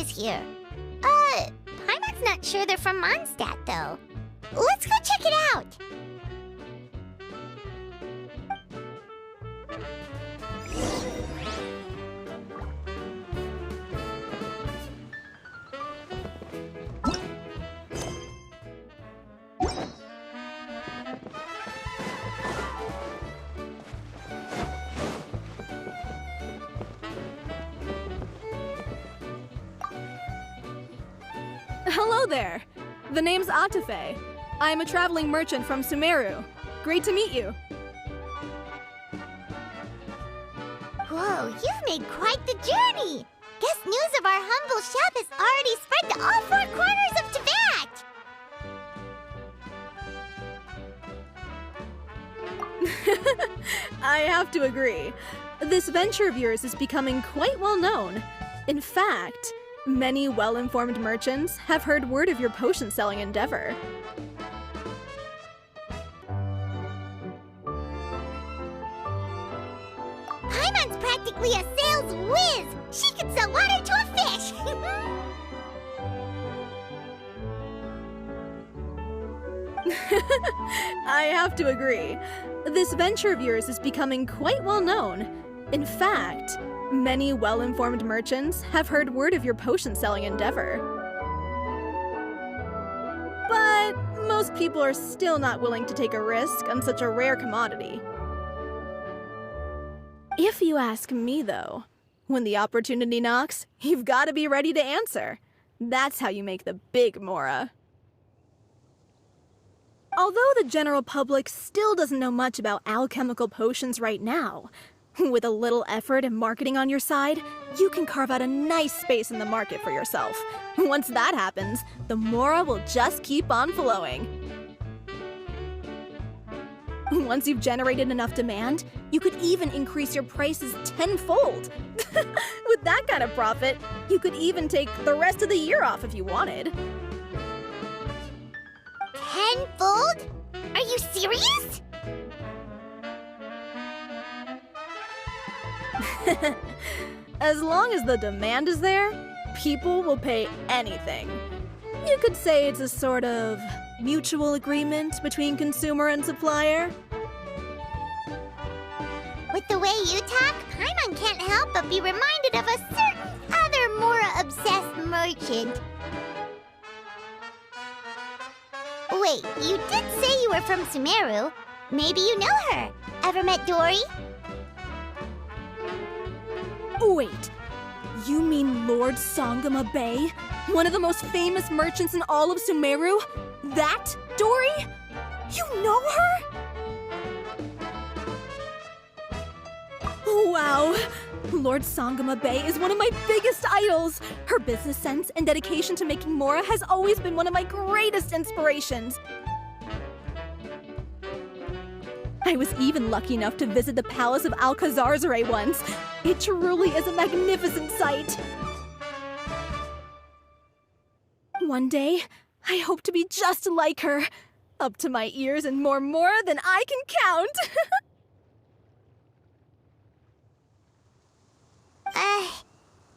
is here. Paimon's not sure they're from Mondstadt, though. Let's go check it out! Hello there! The name's Atafe. I am a traveling merchant from Sumeru. Great to meet you. Whoa, you've made quite the journey! Guess news of our humble shop has already spread to all 4 corners of Tibet! I have to agree. This venture of yours is becoming quite well known. In fact, many well-informed merchants have heard word of your potion-selling endeavor. Paimon's practically a sales whiz! She could sell water to a fish! I have to agree. This venture of yours is becoming quite well known. In fact, many well-informed merchants have heard word of your potion-selling endeavor. But most people are still not willing to take a risk on such a rare commodity. If you ask me, though, when the opportunity knocks, you've got to be ready to answer. That's how you make the big Mora. Although the general public still doesn't know much about alchemical potions right now, with a little effort and marketing on your side, you can carve out a nice space in the market for yourself. Once that happens, the Mora will just keep on flowing. Once you've generated enough demand, you could even increase your prices tenfold. With that kind of profit, you could even take the rest of the year off if you wanted. Tenfold? Are you serious? As long as the demand is there, people will pay anything. You could say it's a sort of mutual agreement between consumer and supplier. With the way you talk, Paimon can't help but be reminded of a certain other Mora-obsessed merchant. Wait, you did say you were from Sumeru. Maybe you know her. Ever met Dory? Wait, you mean Lord Sangama Bay? One of the most famous merchants in all of Sumeru? That Dory? You know her? Wow! Lord Sangama Bay is one of my biggest idols! Her business sense and dedication to making Mora has always been one of my greatest inspirations. I was even lucky enough to visit the Palace of Alcazarzare once. It truly is a magnificent sight. One day, I hope to be just like her. Up to my ears in more Mora than I can count.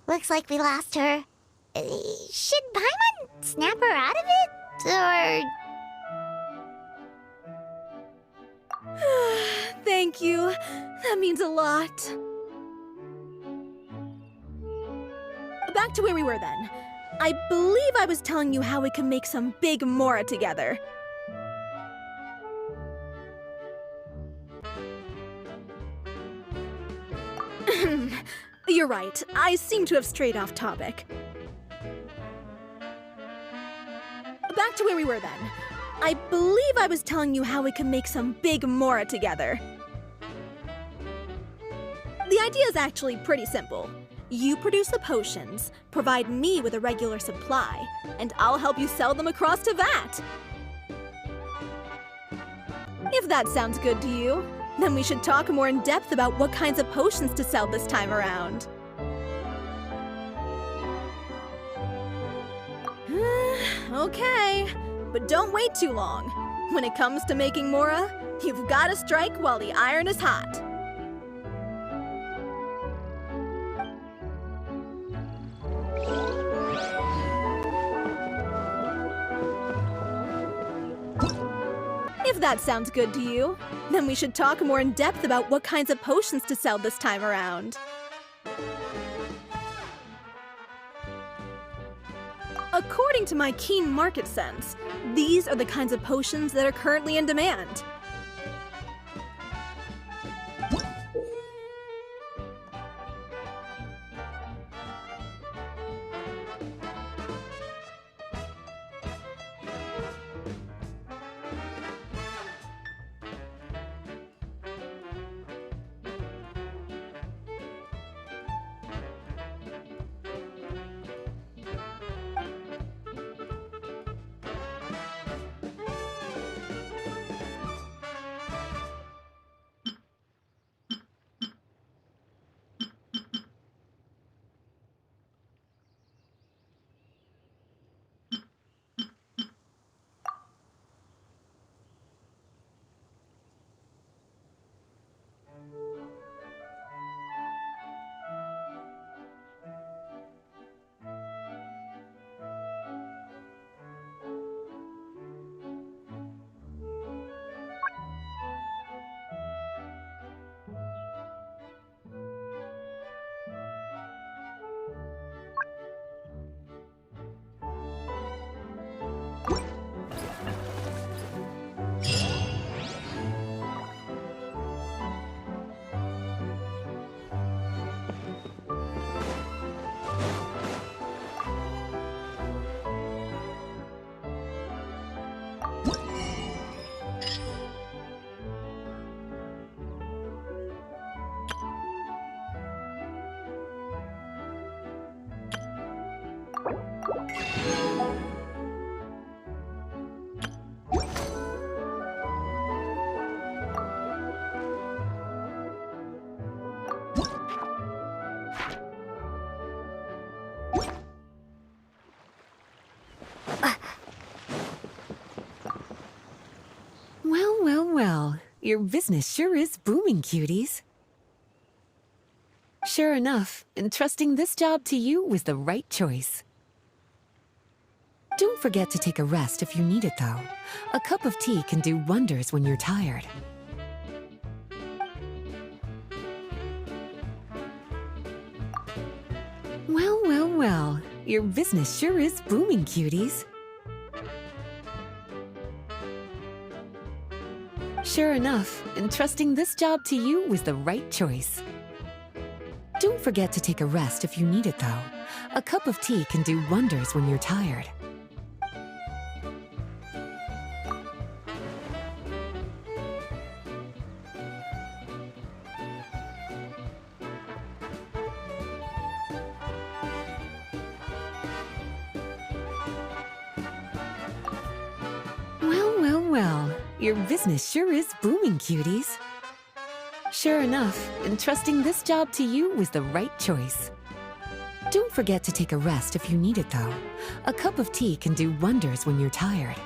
Looks like we lost her. Should Paimon snap her out of it? Or... Thank you. That means a lot. Back to where we were then. I believe I was telling you how we can make some big Mora together. You're right. I seem to have strayed off topic. Back to where we were then. I believe I was telling you how we can make some big Mora together. The idea is actually pretty simple. You produce the potions, provide me with a regular supply, and I'll help you sell them across to Vat. If that sounds good to you, then we should talk more in depth about what kinds of potions to sell this time around. Okay, but don't wait too long. When it comes to making Mora, you've got to strike while the iron is hot. That sounds good to you. Then we should talk more in depth about what kinds of potions to sell this time around. According to my keen market sense, these are the kinds of potions that are currently in demand. Well, your business sure is booming, cuties. Sure enough, entrusting this job to you was the right choice. Don't forget to take a rest if you need it, though. A cup of tea can do wonders when you're tired. Well, your business sure is booming, cuties. Sure enough, entrusting this job to you was the right choice. Don't forget to take a rest if you need it, though. A cup of tea can do wonders when you're tired. Well, your business sure is booming, cuties. Sure enough, entrusting this job to you was the right choice. Don't forget to take a rest if you need it, though. A cup of tea can do wonders when you're tired.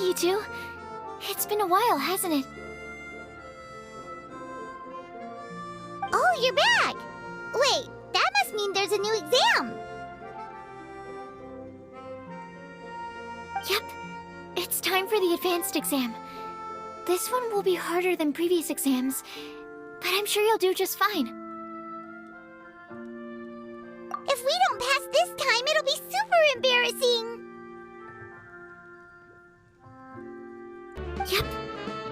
you two. It's been a while, hasn't it? Oh, you're back! Wait, that must mean there's a new exam! Yep, it's time for the advanced exam. This one will be harder than previous exams, but I'm sure you'll do just fine. If we don't pass this time, it'll be super embarrassing! Yep,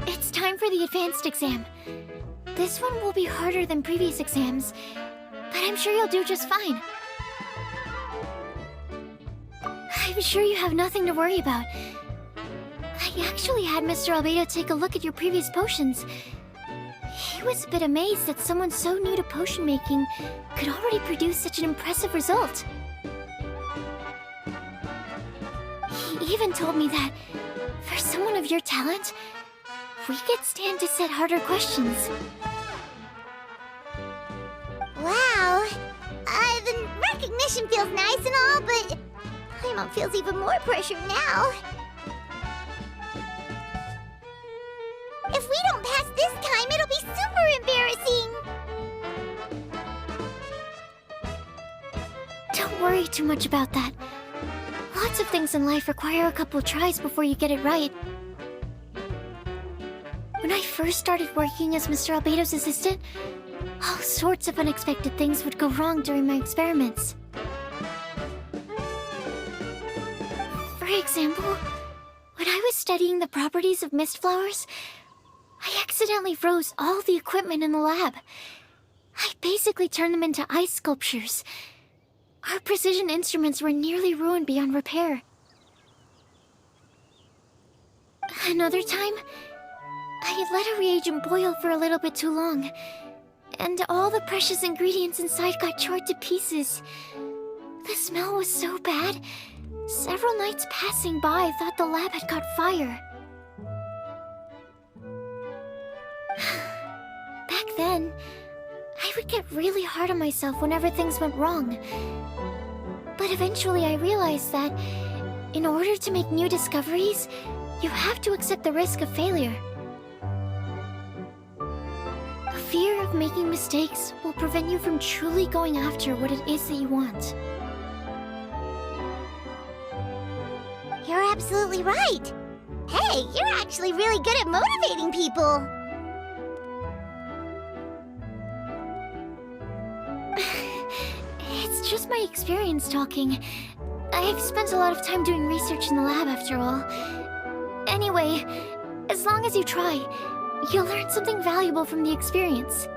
it's time for the advanced exam. This one will be harder than previous exams, but I'm sure you'll do just fine. I'm sure you have nothing to worry about. I actually had Mr. Albedo take a look at your previous potions. He was a bit amazed that someone so new to potion making could already produce such an impressive result. He even told me that, for someone of your talent, we could stand to set harder questions. Wow! The recognition feels nice and all, but Paimon feels even more pressure now. If we don't pass this time, it'll be super embarrassing! Don't worry too much about that. Lots of things in life require a couple tries before you get it right. When I first started working as Mr. Albedo's assistant, all sorts of unexpected things would go wrong during my experiments. For example, when I was studying the properties of mist flowers, I accidentally froze all the equipment in the lab. I basically turned them into ice sculptures. Our precision instruments were nearly ruined beyond repair. Another time, I had let a reagent boil for a little bit too long, and all the precious ingredients inside got charred to pieces. The smell was so bad, several nights passing by thought the lab had caught fire. Back then, I would get really hard on myself whenever things went wrong. But eventually I realized that, in order to make new discoveries, you have to accept the risk of failure. A fear of making mistakes will prevent you from truly going after what it is that you want. You're absolutely right! Hey, you're actually really good at motivating people! It's just my experience talking. I've spent a lot of time doing research in the lab after all. Anyway, as long as you try, you'll learn something valuable from the experience.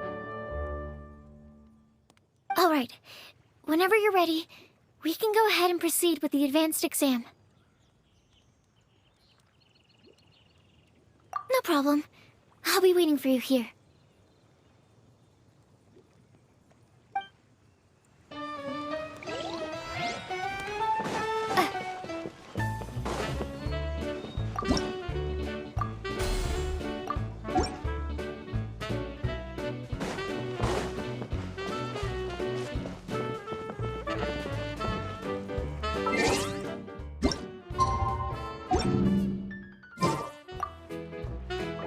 Alright, whenever you're ready, we can go ahead and proceed with the advanced exam. No problem. I'll be waiting for you here.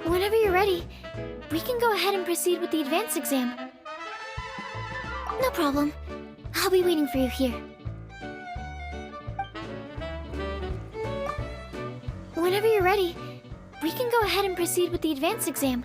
Whenever you're ready, we can go ahead and proceed with the advanced exam. No problem. I'll be waiting for you here. Whenever you're ready, we can go ahead and proceed with the advanced exam.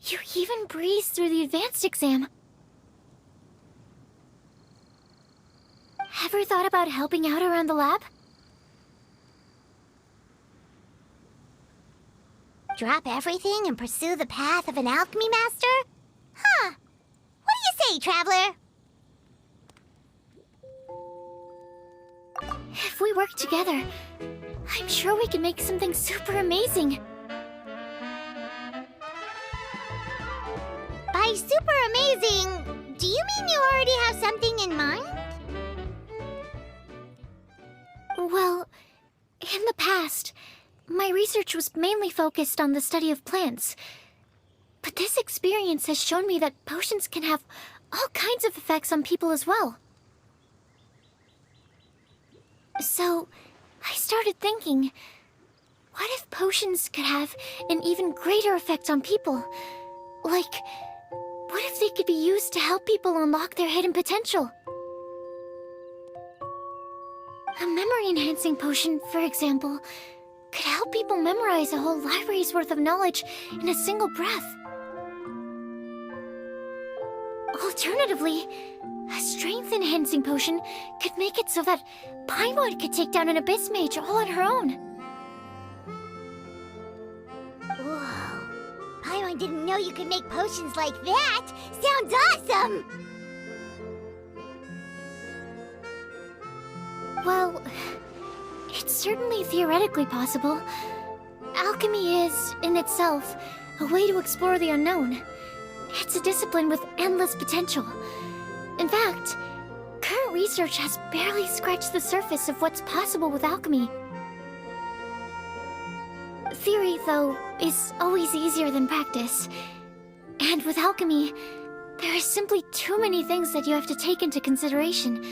You even breezed through the advanced exam. Ever thought about helping out around the lab? Drop everything and pursue the path of an alchemy master? Huh. What do you say, traveler? If we work together, I'm sure we can make something super amazing. By super amazing, do you mean you already have something in mind? Well, in the past, my research was mainly focused on the study of plants. But this experience has shown me that potions can have all kinds of effects on people as well. So, I started thinking, what if potions could have an even greater effect on people? Like, what if they could be used to help people unlock their hidden potential? A memory-enhancing potion, for example, could help people memorize a whole library's worth of knowledge in a single breath. Alternatively, a strength-enhancing potion could make it so that Paimon could take down an Abyss Mage all on her own. Whoa. Paimon didn't know you could make potions like that! Sounds awesome! Well, it's certainly theoretically possible. Alchemy is, in itself, a way to explore the unknown. It's a discipline with endless potential. In fact, current research has barely scratched the surface of what's possible with alchemy. Theory, though, is always easier than practice. And with alchemy, there are simply too many things that you have to take into consideration.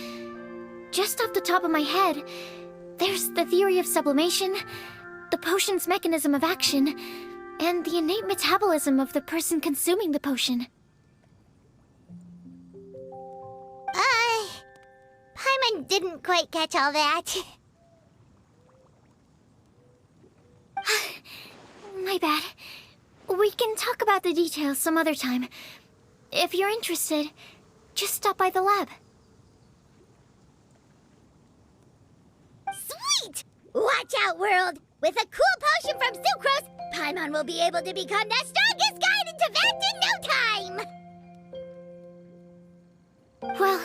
Just off the top of my head, there's the theory of sublimation, the potion's mechanism of action, and the innate metabolism of the person consuming the potion. Paimon didn't quite catch all that. My bad. We can talk about the details some other time. If you're interested, just stop by the lab. Sweet! Watch out, world! With a cool potion from Sucrose, Paimon will be able to become the strongest guide into Vent in no time! Well,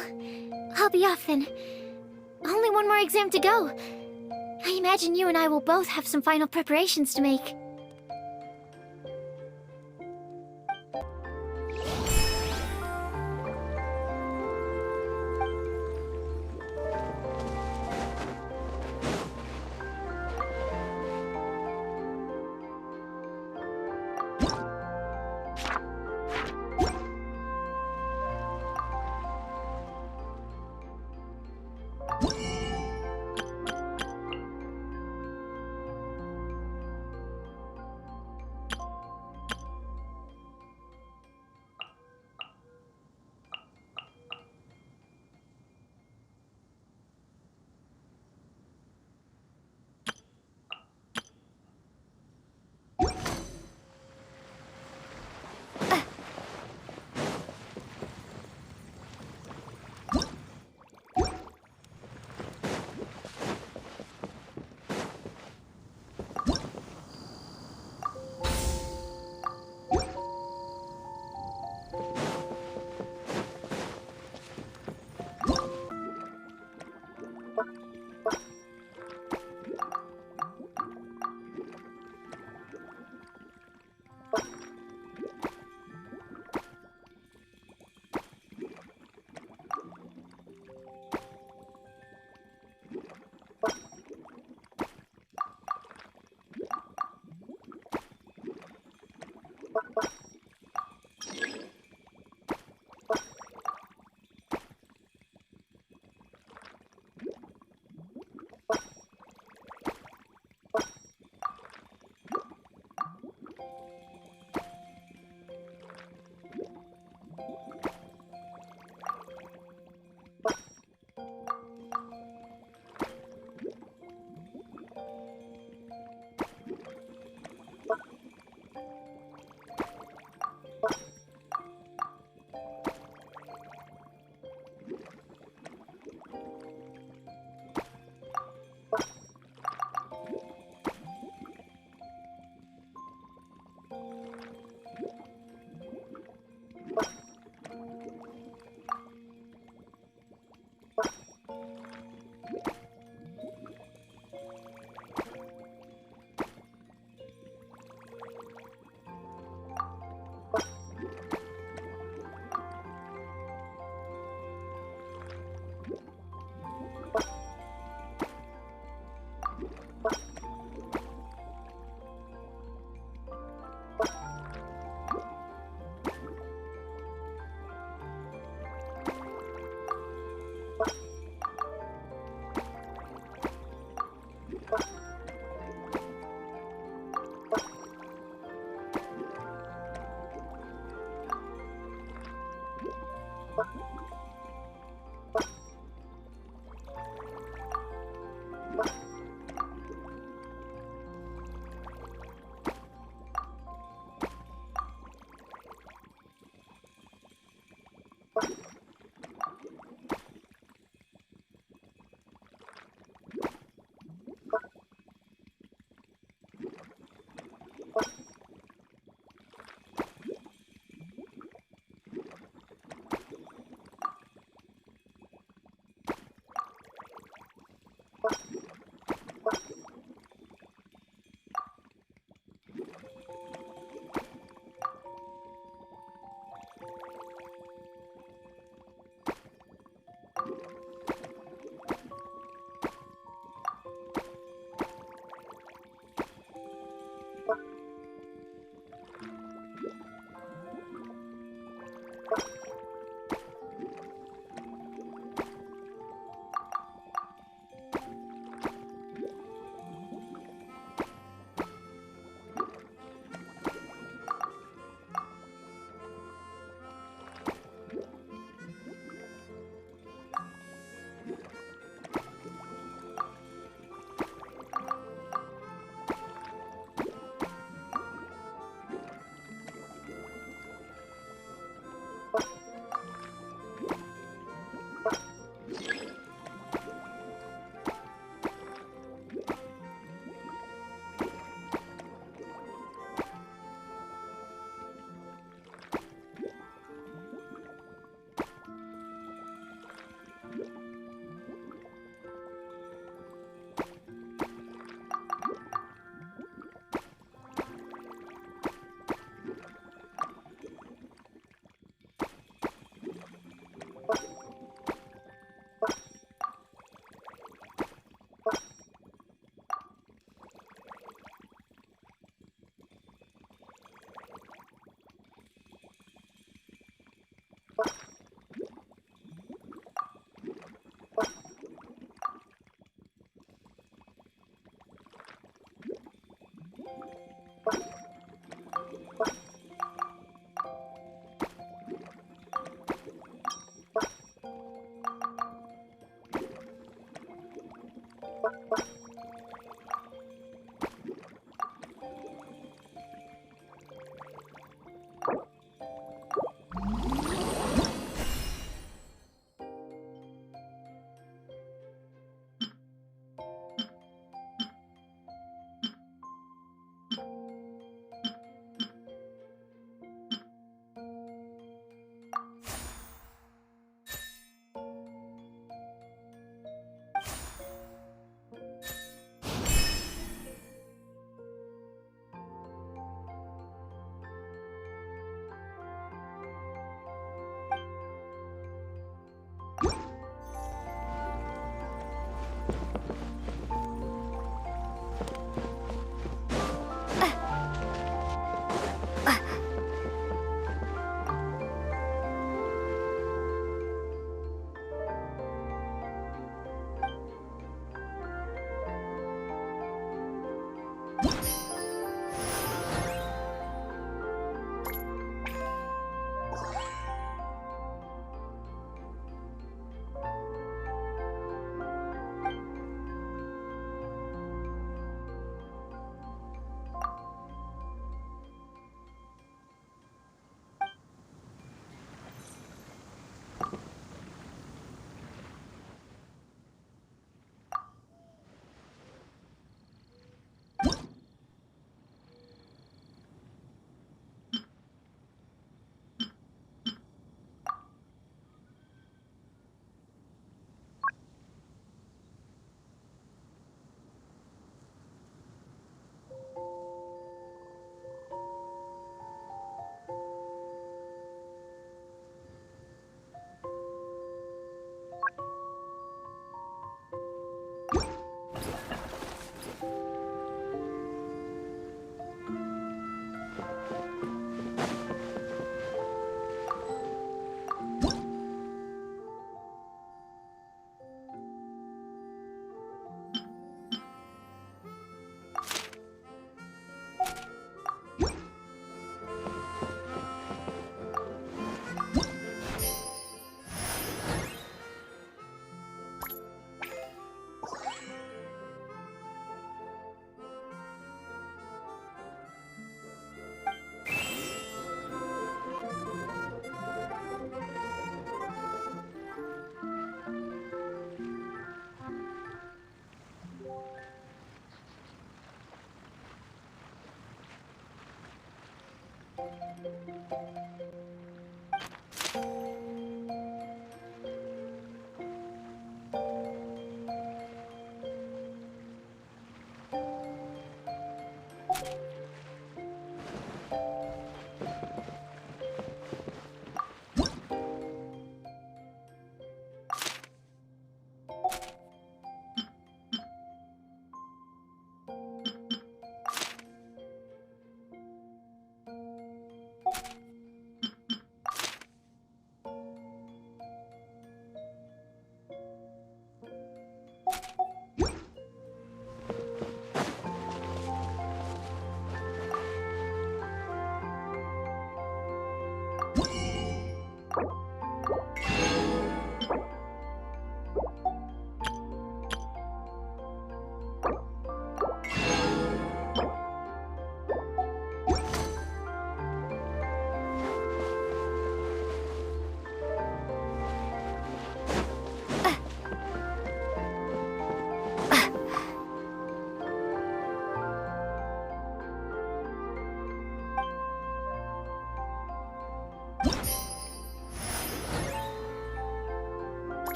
I'll be off then. Only one more exam to go. I imagine you and I will both have some final preparations to make.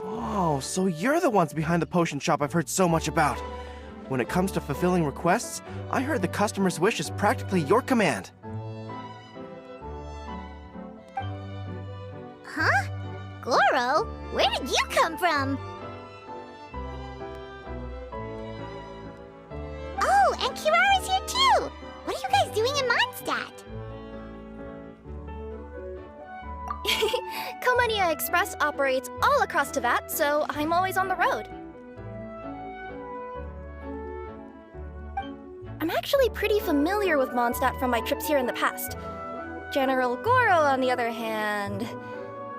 Oh, so you're the ones behind the potion shop I've heard so much about. When it comes to fulfilling requests, I heard the customer's wish is practically your command. Huh? Gorou? Where did you come from? Oh, and Kirara's here too! What are you guys doing in Mondstadt? Alchemy Express operates all across Teyvat, so I'm always on the road. I'm actually pretty familiar with Mondstadt from my trips here in the past. General Gorou, on the other hand,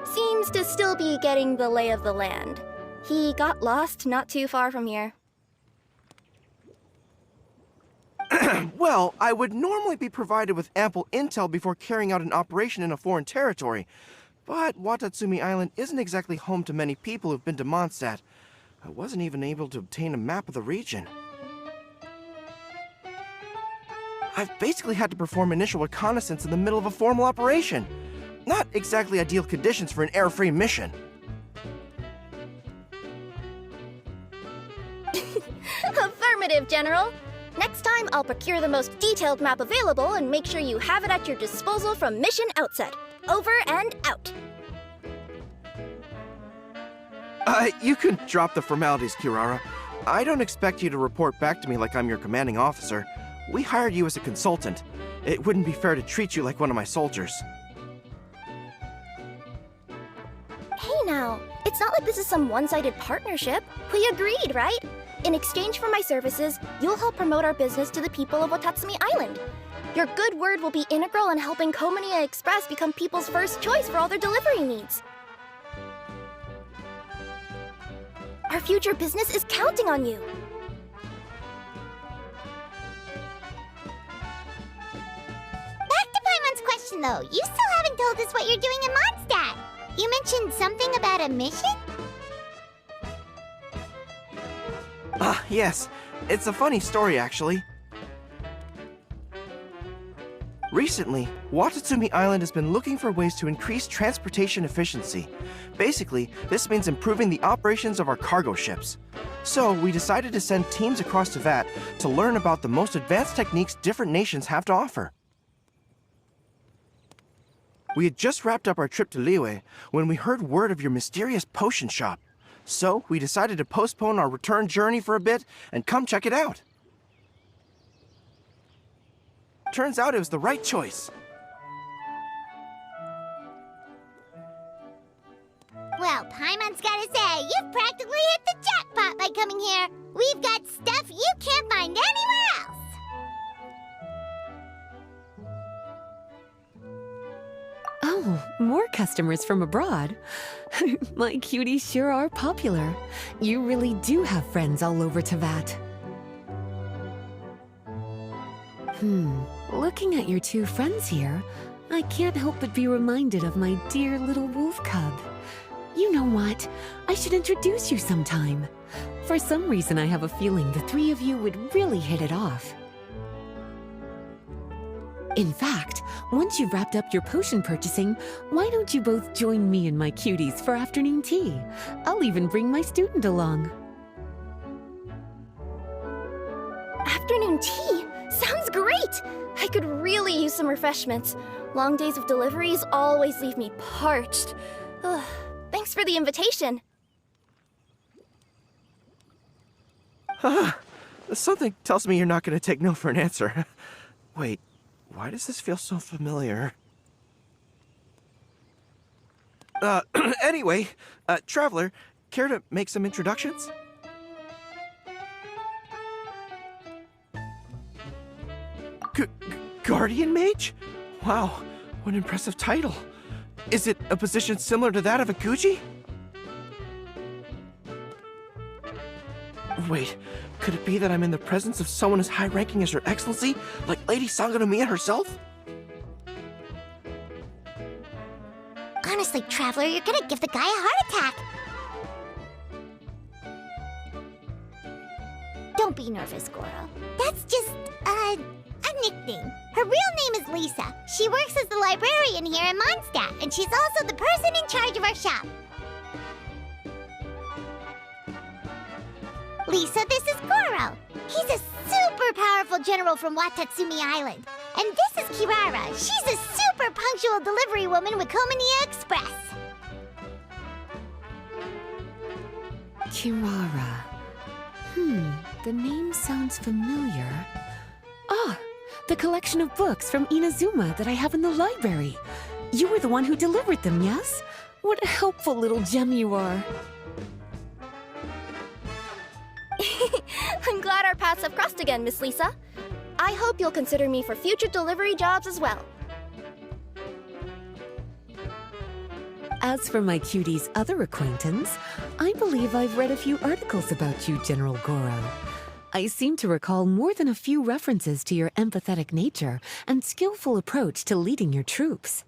seems to still be getting the lay of the land. He got lost not too far from here. Well, I would normally be provided with ample intel before carrying out an operation in a foreign territory. But Watatsumi Island isn't exactly home to many people who've been to Mondstadt. I wasn't even able to obtain a map of the region. I've basically had to perform initial reconnaissance in the middle of a formal operation. Not exactly ideal conditions for an air-free mission. Affirmative, General. Next time, I'll procure the most detailed map available and make sure you have it at your disposal from mission outset. Over and out. You can drop the formalities, Kirara. I don't expect you to report back to me like I'm your commanding officer. We hired you as a consultant. It wouldn't be fair to treat you like one of my soldiers. Hey now, it's not like this is some one-sided partnership. We agreed, right? In exchange for my services, you'll help promote our business to the people of Watatsumi Island. Your good word will be integral in helping Alchemy Express become people's first choice for all their delivery needs. Our future business is counting on you. Back to Paimon's question though, you still haven't told us what you're doing in Mondstadt. You mentioned something about a mission? Ah, yes. It's a funny story, actually. Recently, Watatsumi Island has been looking for ways to increase transportation efficiency. Basically, this means improving the operations of our cargo ships. So, we decided to send teams across to VAT to learn about the most advanced techniques different nations have to offer. We had just wrapped up our trip to Liyue when we heard word of your mysterious potion shop. So, we decided to postpone our return journey for a bit and come check it out. Turns out it was the right choice. Well, Paimon's gotta say, you've practically hit the jackpot by coming here. We've got stuff you can't find anywhere else. Oh, more customers from abroad. My cuties sure are popular. You really do have friends all over Teyvat. Looking at your two friends here, I can't help but be reminded of my dear little wolf cub. You know what? I should introduce you sometime. For some reason, I have a feeling the three of you would really hit it off. In fact, once you've wrapped up your potion purchasing, why don't you both join me and my cuties for afternoon tea? I'll even bring my student along. Afternoon tea? Sounds great! I could really use some refreshments. Long days of deliveries always leave me parched. Ugh, thanks for the invitation. Something tells me you're not going to take no for an answer. Wait, why does this feel so familiar? Anyway, Traveler, care to make some introductions? Guardian Mage? Wow, what an impressive title. Is it a position similar to that of a Guji? Wait, could it be that I'm in the presence of someone as high-ranking as Her Excellency, like Lady Sangonomiya herself? Honestly, Traveler, you're gonna give the guy a heart attack. Don't be nervous, Gorou. That's just, a nickname. Her real name is Lisa. She works as the librarian here in Mondstadt, and she's also the person in charge of our shop. Lisa, this is Gorou. He's a super powerful general from Watatsumi Island. And this is Kirara. She's a super punctual delivery woman with Komania Express. Kirara. The name sounds familiar. Ah, the collection of books from Inazuma that I have in the library. You were the one who delivered them, yes? What a helpful little gem you are. I'm glad our paths have crossed again, Miss Lisa. I hope you'll consider me for future delivery jobs as well. As for my cutie's other acquaintance, I believe I've read a few articles about you, General Gorou. I seem to recall more than a few references to your empathetic nature and skillful approach to leading your troops.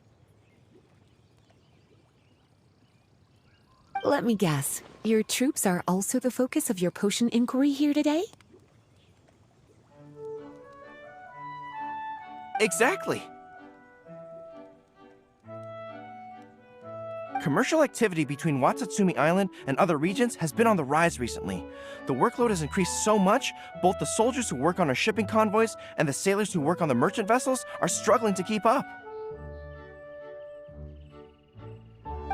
Let me guess, your troops are also the focus of your potion inquiry here today? Exactly. Commercial activity between Watatsumi Island and other regions has been on the rise recently. The workload has increased so much, both the soldiers who work on our shipping convoys and the sailors who work on the merchant vessels are struggling to keep up.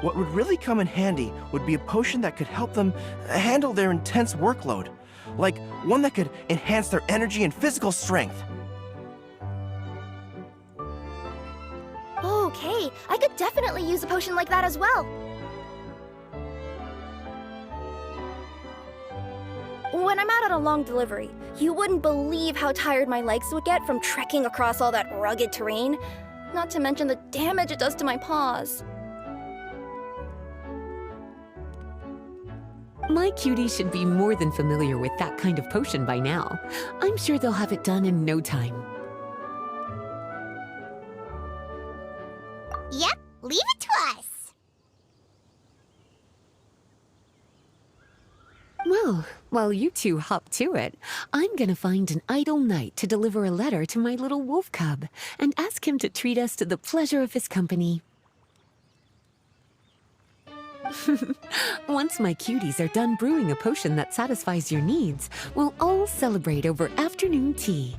What would really come in handy would be a potion that could help them handle their intense workload. Like one that could enhance their energy and physical strength. Okay, I could definitely use a potion like that as well. When I'm out on a long delivery, you wouldn't believe how tired my legs would get from trekking across all that rugged terrain. Not to mention the damage it does to my paws. My cutie should be more than familiar with that kind of potion by now. I'm sure they'll have it done in no time. Yep, leave it to us. Well, while you two hop to it, I'm gonna find an idle knight to deliver a letter to my little wolf cub and ask him to treat us to the pleasure of his company. Once my cuties are done brewing a potion that satisfies your needs, we'll all celebrate over afternoon tea.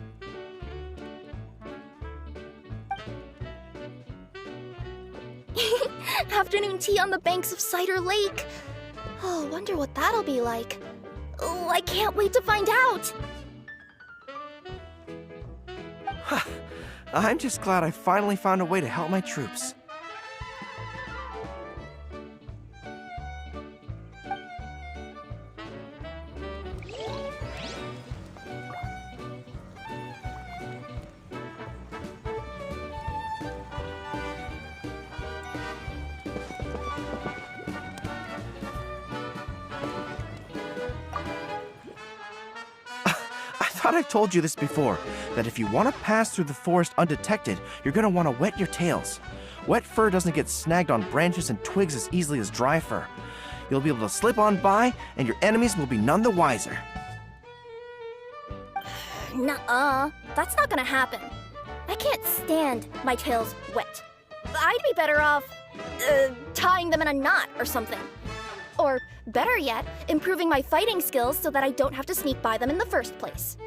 Afternoon tea on the banks of Cider Lake. Oh, wonder what that'll be like. Oh, I can't wait to find out. I'm just glad I finally found a way to help my troops. I thought I've told you this before, that if you want to pass through the forest undetected, you're going to want to wet your tails. Wet fur doesn't get snagged on branches and twigs as easily as dry fur. You'll be able to slip on by, and your enemies will be none the wiser. Nuh-uh, that's not gonna happen. I can't stand my tails wet. I'd be better off, tying them in a knot or something. Or, better yet, improving my fighting skills so that I don't have to sneak by them in the first place.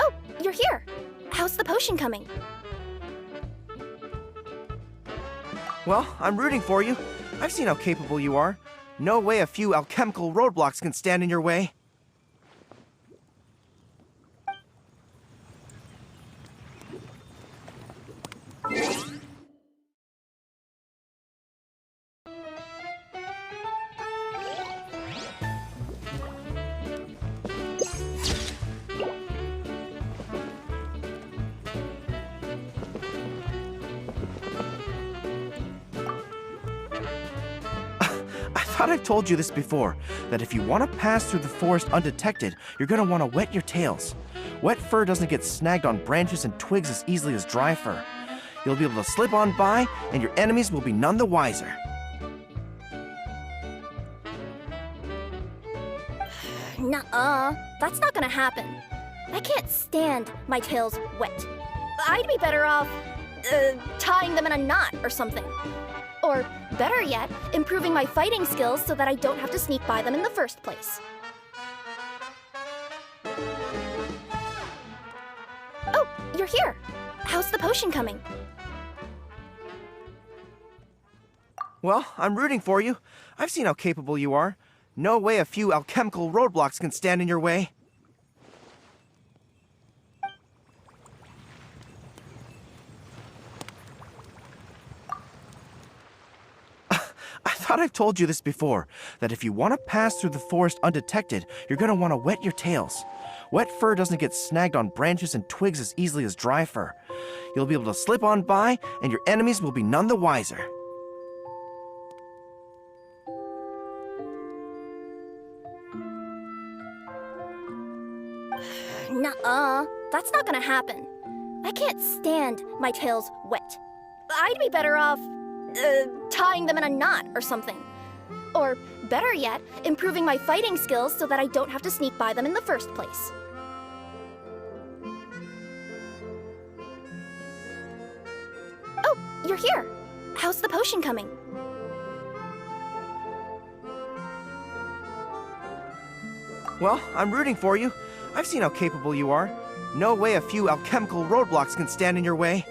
Oh, you're here. How's the potion coming? Well, I'm rooting for you. I've seen how capable you are. No way a few alchemical roadblocks can stand in your way. I thought I've told you this before, that if you want to pass through the forest undetected, you're going to want to wet your tails. Wet fur doesn't get snagged on branches and twigs as easily as dry fur. You'll be able to slip on by, and your enemies will be none the wiser. Nuh-uh, that's not gonna happen. I can't stand my tails wet. I'd be better off, tying them in a knot or something. Or, better yet, improving my fighting skills so that I don't have to sneak by them in the first place. Oh, you're here. How's the potion coming? Well, I'm rooting for you. I've seen how capable you are. No way a few alchemical roadblocks can stand in your way. I thought I've told you this before, that if you want to pass through the forest undetected, you're going to want to wet your tails. Wet fur doesn't get snagged on branches and twigs as easily as dry fur. You'll be able to slip on by, and your enemies will be none the wiser. Nuh-uh, that's not gonna happen. I can't stand my tails wet. I'd be better off, tying them in a knot or something. Or, better yet, improving my fighting skills so that I don't have to sneak by them in the first place. Oh, you're here. How's the potion coming? Well, I'm rooting for you. I've seen how capable you are. No way a few alchemical roadblocks can stand in your way.